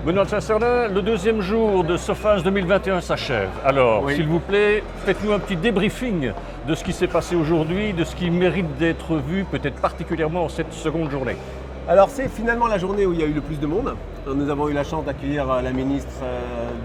Benoît de Saint-Cernin, le deuxième jour de Sofins 2021 s'achève. Alors, Oui. s'il vous plaît, faites-nous un petit débriefing de ce qui s'est passé aujourd'hui, de ce qui mérite d'être vu, peut-être particulièrement en cette seconde journée. Alors c'est finalement la journée où il y a eu le plus de monde. Nous avons eu la chance d'accueillir la ministre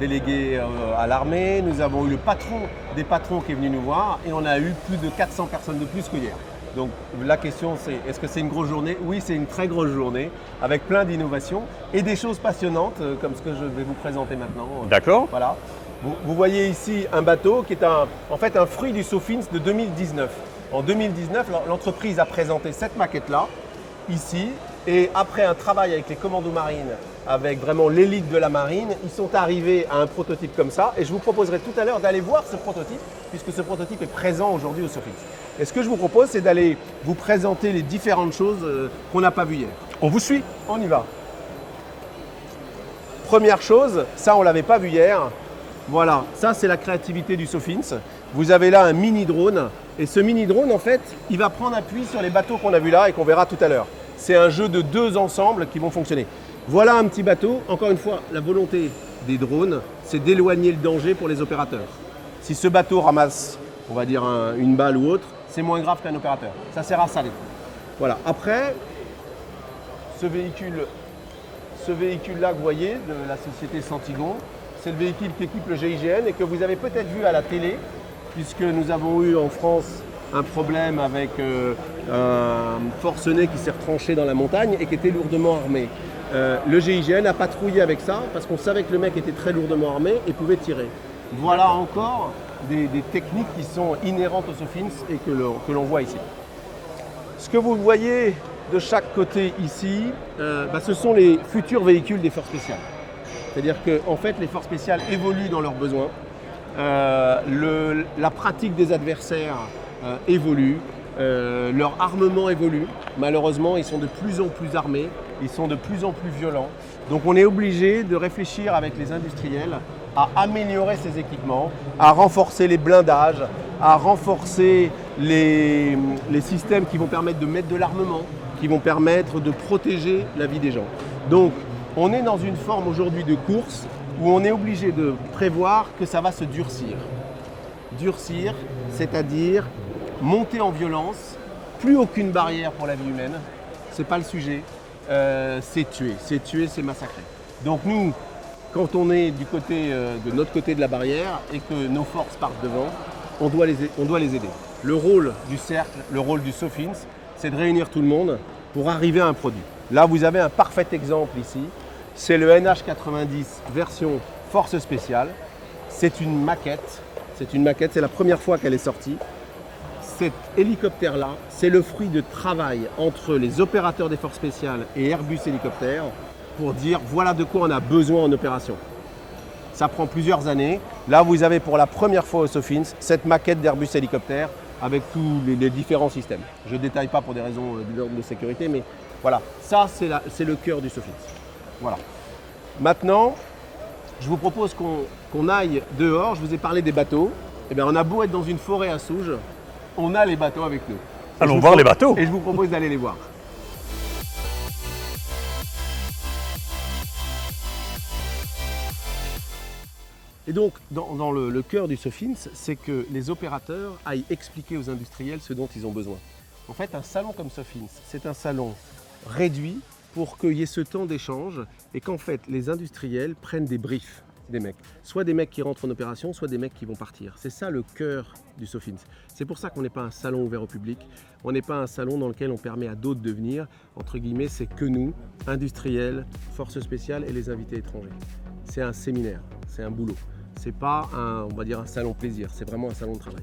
déléguée à l'armée, nous avons eu le patron des patrons qui est venu nous voir et on a eu plus de 400 personnes de plus qu'hier. Donc la question c'est, est-ce que c'est une grosse journée? Oui, c'est une très grosse journée avec plein d'innovations et des choses passionnantes comme ce que je vais vous présenter maintenant. D'accord. Voilà. Vous voyez ici un bateau qui est en fait un fruit du Sofins de 2019. En 2019, l'entreprise a présenté cette maquette-là, ici, et après un travail avec les commandos marines, avec vraiment l'élite de la marine, ils sont arrivés à un prototype comme ça. Et je vous proposerai tout à l'heure d'aller voir ce prototype, puisque ce prototype est présent aujourd'hui au Sofins. Et ce que je vous propose, c'est d'aller vous présenter les différentes choses qu'on n'a pas vues hier. On vous suit. On y va. Première chose, ça on ne l'avait pas vu hier. Voilà, ça c'est la créativité du Sofins. Vous avez là un mini drone et ce mini drone en fait, il va prendre appui sur les bateaux qu'on a vus là et qu'on verra tout à l'heure. C'est un jeu de deux ensembles qui vont fonctionner. Voilà un petit bateau. Encore une fois, la volonté des drones, c'est d'éloigner le danger pour les opérateurs. Si ce bateau ramasse, on va dire une balle ou autre, c'est moins grave qu'un opérateur. Ça sert à ça les drones. Voilà. Après, ce véhicule-là que vous voyez, de la société Santigon, c'est le véhicule qui équipe le GIGN et que vous avez peut-être vu à la télé, puisque nous avons eu en France un problème avec un forcené qui s'est retranché dans la montagne et qui était lourdement armé. Le GIGN a patrouillé avec ça parce qu'on savait que le mec était très lourdement armé et pouvait tirer. Voilà encore des techniques qui sont inhérentes au Sofins et que l'on voit ici. Ce que vous voyez de chaque côté ici, ce sont les futurs véhicules des forces spéciales. C'est-à-dire qu'en fait, les forces spéciales évoluent dans leurs besoins. La pratique des adversaires évolue, leur armement évolue. Malheureusement, ils sont de plus en plus armés, ils sont de plus en plus violents. Donc on est obligé de réfléchir avec les industriels à améliorer ces équipements, à renforcer les blindages, à renforcer les systèmes qui vont permettre de mettre de l'armement, qui vont permettre de protéger la vie des gens. Donc on est dans une forme aujourd'hui de course où on est obligé de prévoir que ça va se durcir. Durcir, c'est-à-dire monter en violence, plus aucune barrière pour la vie humaine, c'est pas le sujet, c'est tuer, c'est massacrer. Donc nous, quand on est du côté, de notre côté de la barrière et que nos forces partent devant, on doit les aider. Le rôle du cercle, le rôle du Sofins, c'est de réunir tout le monde pour arriver à un produit. Là, vous avez un parfait exemple ici, c'est le NH90 version force spéciale. C'est une maquette, c'est la première fois qu'elle est sortie. Cet hélicoptère-là, c'est le fruit de travail entre les opérateurs des forces spéciales et Airbus Hélicoptères pour dire voilà de quoi on a besoin en opération. Ça prend plusieurs années. Là, vous avez pour la première fois au Sofins cette maquette d'Airbus Hélicoptères avec tous les différents systèmes. Je ne détaille pas pour des raisons de sécurité, mais voilà, ça c'est le cœur du Sofins. Voilà. Maintenant, je vous propose qu'on aille dehors. Je vous ai parlé des bateaux. Eh bien, on a beau être dans une forêt à Souges, on a les bateaux avec nous. Allons voir les bateaux. Et je vous propose d'aller les voir. Et donc, dans le cœur du Sofins, c'est que les opérateurs aillent expliquer aux industriels ce dont ils ont besoin. En fait, un salon comme Sofins, c'est un salon réduit pour qu'il y ait ce temps d'échange et qu'en fait, les industriels prennent des briefs des mecs. Soit des mecs qui rentrent en opération, soit des mecs qui vont partir. C'est ça le cœur du Sofins. C'est pour ça qu'on n'est pas un salon ouvert au public. On n'est pas un salon dans lequel on permet à d'autres de venir. Entre guillemets, c'est que nous, industriels, forces spéciales et les invités étrangers. C'est un séminaire, c'est un boulot. C'est pas on va dire un salon plaisir, c'est vraiment un salon de travail.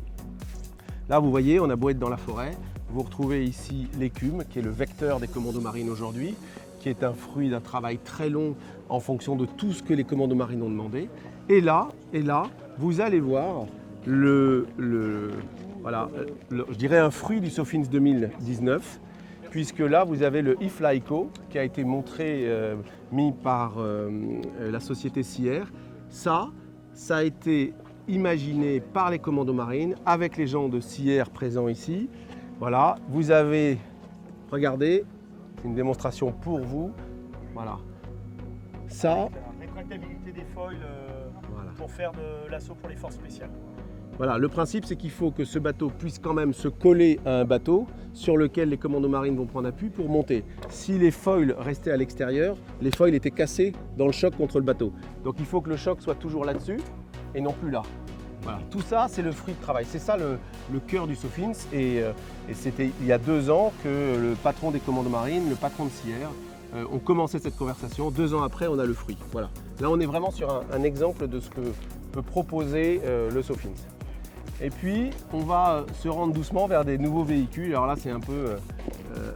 Là, vous voyez, on a beau être dans la forêt. Vous retrouvez ici l'écume, qui est le vecteur des commandos marines aujourd'hui, qui est un fruit d'un travail très long en fonction de tout ce que les commandos marines ont demandé. Et là, vous allez voir je dirais un fruit du Sofins 2019, puisque là vous avez le iFlyco qui a été mis par la société Sierre. Ça a été imaginé par les commandos marines avec les gens de Sierre présents ici. Voilà, vous avez, regardez, c'est une démonstration pour vous. Voilà, ça. La rétractabilité des foils Voilà. pour faire de l'assaut pour les forces spéciales. Voilà, le principe c'est qu'il faut que ce bateau puisse quand même se coller à un bateau sur lequel les commandos marines vont prendre appui pour monter. Si les foils restaient à l'extérieur, les foils étaient cassés dans le choc contre le bateau. Donc il faut que le choc soit toujours là-dessus et non plus là. Voilà. Tout ça, c'est le fruit de travail. C'est ça le cœur du Sofins. Et c'était il y a 2 ans que le patron des commandos marines, le patron de Sierre, ont commencé cette conversation. 2 ans après, on a le fruit. Voilà. Là, on est vraiment sur un exemple de ce que peut proposer le Sofins. Et puis, on va se rendre doucement vers des nouveaux véhicules. Alors là, c'est un peu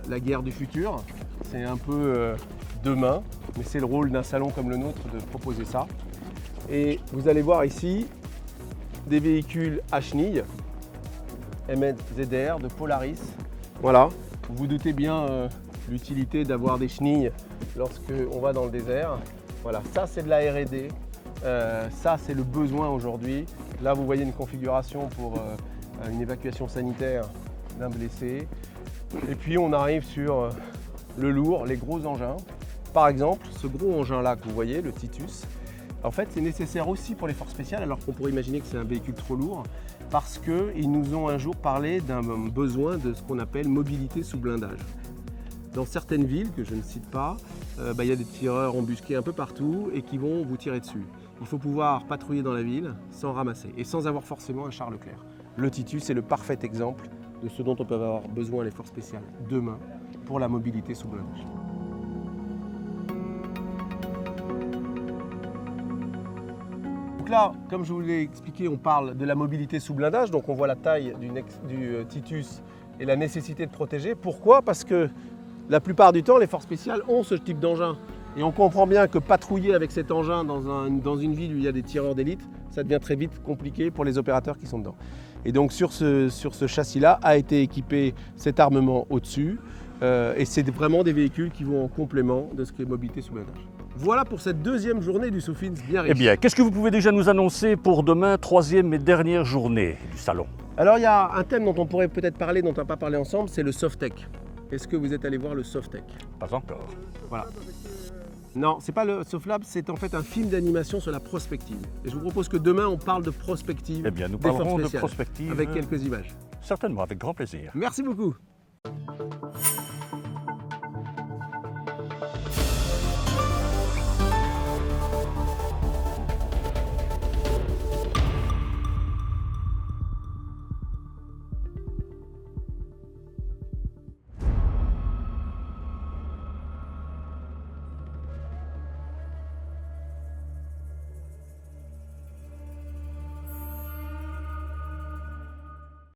la guerre du futur. C'est un peu demain. Mais c'est le rôle d'un salon comme le nôtre de proposer ça. Et vous allez voir ici des véhicules à chenilles, MZ-ZR de Polaris. Voilà, vous vous doutez bien l'utilité d'avoir des chenilles lorsque on va dans le désert. Voilà, ça c'est de la R&D, ça c'est le besoin aujourd'hui. Là vous voyez une configuration pour une évacuation sanitaire d'un blessé. Et puis on arrive sur le lourd, les gros engins. Par exemple, ce gros engin là que vous voyez, le Titus, en fait, c'est nécessaire aussi pour les forces spéciales, alors qu'on pourrait imaginer que c'est un véhicule trop lourd, parce qu'ils nous ont un jour parlé d'un besoin de ce qu'on appelle mobilité sous blindage. Dans certaines villes, que je ne cite pas, il y a des tireurs embusqués un peu partout et qui vont vous tirer dessus. Il faut pouvoir patrouiller dans la ville sans ramasser et sans avoir forcément un char Leclerc. Le Titus est le parfait exemple de ce dont on peut avoir besoin les forces spéciales demain pour la mobilité sous blindage. Donc là, comme je vous l'ai expliqué, on parle de la mobilité sous blindage. Donc on voit la taille du Titus et la nécessité de protéger. Pourquoi? Parce que la plupart du temps, les forces spéciales ont ce type d'engin. Et on comprend bien que patrouiller avec cet engin dans une ville où il y a des tireurs d'élite, ça devient très vite compliqué pour les opérateurs qui sont dedans. Et donc sur ce châssis-là a été équipé cet armement au-dessus. Et c'est vraiment des véhicules qui vont en complément de ce qu'est mobilité sous blindage. Voilà pour cette 2e journée du Sofins bien riche. Eh bien, qu'est-ce que vous pouvez déjà nous annoncer pour demain, 3e et dernière journée du salon? Alors il y a un thème dont on pourrait peut-être parler, dont on n'a pas parlé ensemble, c'est le Softtech. Est-ce que vous êtes allé voir le Softtech? Pas encore. Voilà. Non, c'est pas le Soflab, c'est en fait un film d'animation sur la prospective. Et je vous propose que demain on parle de prospective. Eh bien, nous des forces parlerons de spéciales, prospective. avec quelques images. Certainement, avec grand plaisir. Merci beaucoup.